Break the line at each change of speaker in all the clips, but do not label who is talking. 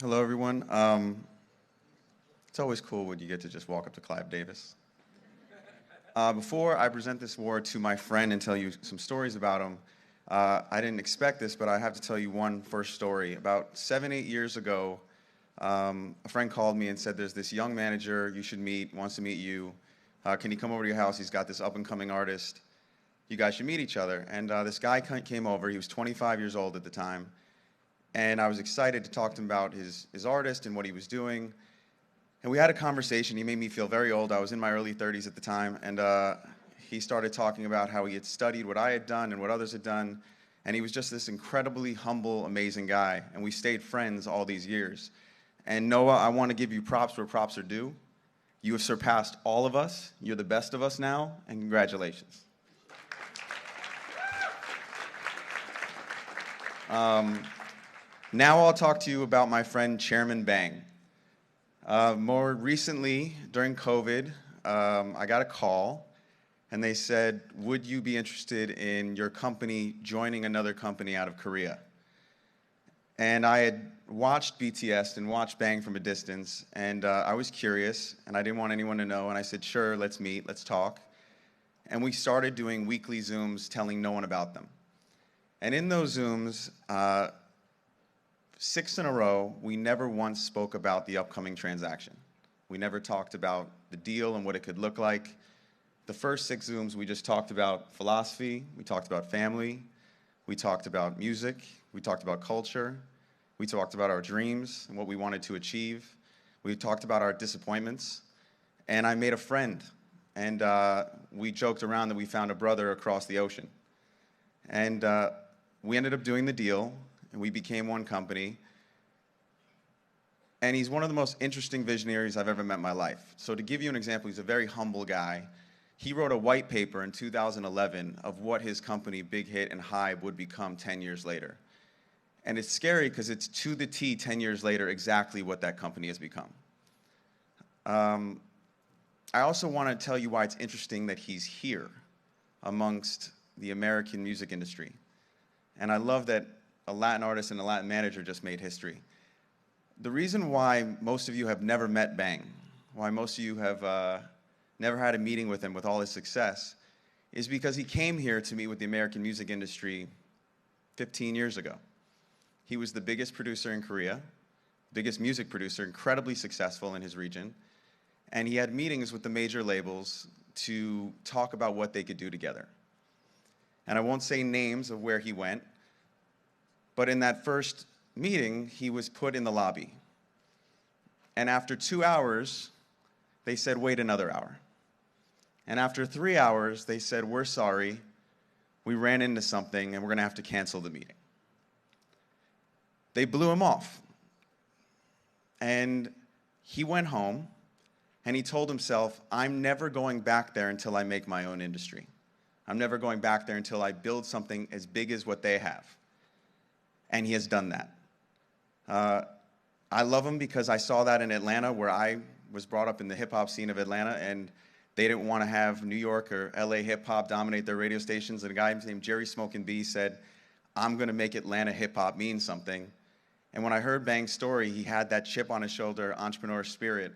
Hello, everyone. It's always cool when you get to just walk up to Clive Davis. Before I present this award to my friend and tell you some stories about him, I didn't expect this, but I have to tell you one first story. About 7, 8 years ago, a friend called me and said, "There's this young manager you should meet, wants to meet you. Can he come over to your house? He's got this up-and-coming artist. You guys should meet each other." And this guy came over. He was 25 years old at the time. And I was excited to talk to him about his artist and what he was doing. And we had a conversation. He made me feel very old. I was in my early 30s at the time. And he started talking about how he had studied what I had done and what others had done. And he was just this incredibly humble, amazing guy. And we stayed friends all these years. And Noah, I want to give you props where props are due. You have surpassed all of us. You're the best of us now. And congratulations. Now I'll talk to you about my friend Chairman Bang. More recently, during COVID, I got a call, and they said, "Would you be interested in your company joining another company out of Korea?" And I had watched BTS and watched Bang from a distance, and I was curious, and I didn't want anyone to know, and I said, "Sure, let's meet, let's talk." And we started doing weekly Zooms telling no one about them. And in those Zooms, 6 in a row, we never once spoke about the upcoming transaction. We never talked about the deal and what it could look like. The first 6 Zooms, we just talked about philosophy, we talked about family, we talked about music, we talked about culture, we talked about our dreams and what we wanted to achieve. We talked about our disappointments, and I made a friend. And we joked around that we found a brother across the ocean. And we ended up doing the deal, and we became one company. And he's one of the most interesting visionaries I've ever met in my life. So to give you an example, he's a very humble guy. He wrote a white paper in 2011 of what his company, Big Hit and Hybe, would become 10 years later. And it's scary because it's to the T 10 years later exactly what that company has become. I also want to tell you why it's interesting that he's here amongst the American music industry. And I love that a Latin artist and a Latin manager just made history. The reason why most of you have never met Bang, why most of you have never had a meeting with him with all his success, is because he came here to meet with the American music industry 15 years ago. He was the biggest producer in Korea, biggest music producer, incredibly successful in his region, and he had meetings with the major labels to talk about what they could do together. And I won't say names of where he went, but in that first meeting, he was put in the lobby. And after 2 hours, they said, "Wait another hour." And after 3 hours, they said, "We're sorry, we ran into something and we're going to have to cancel the meeting." They blew him off. And he went home and he told himself, "I'm never going back there until I make my own industry. I'm never going back there until I build something as big as what they have." And he has done that. I love him because I saw that in Atlanta, where I was brought up in the hip-hop scene of Atlanta, and they didn't want to have New York or LA hip-hop dominate their radio stations. And a guy named Jerry Smokin' B said, "I'm going to make Atlanta hip-hop mean something." And when I heard Bang's story, he had that chip on his shoulder, entrepreneur spirit.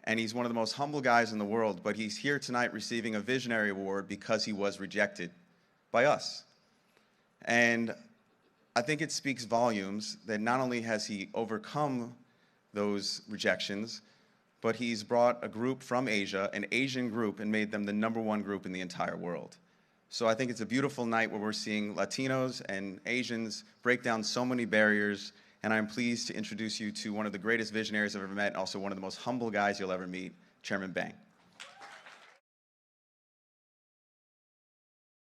And he's one of the most humble guys in the world, but he's here tonight receiving a Visionary Award because he was rejected by us. And I think it speaks volumes that not only has he overcome those rejections, but he's brought a group from Asia, an Asian group, and made them the #1 group in the entire world. So I think it's a beautiful night where we're seeing Latinos and Asians break down so many barriers, and I'm pleased to introduce you to one of the greatest visionaries I've ever met, and also one of the most humble guys you'll ever meet, Chairman Bang.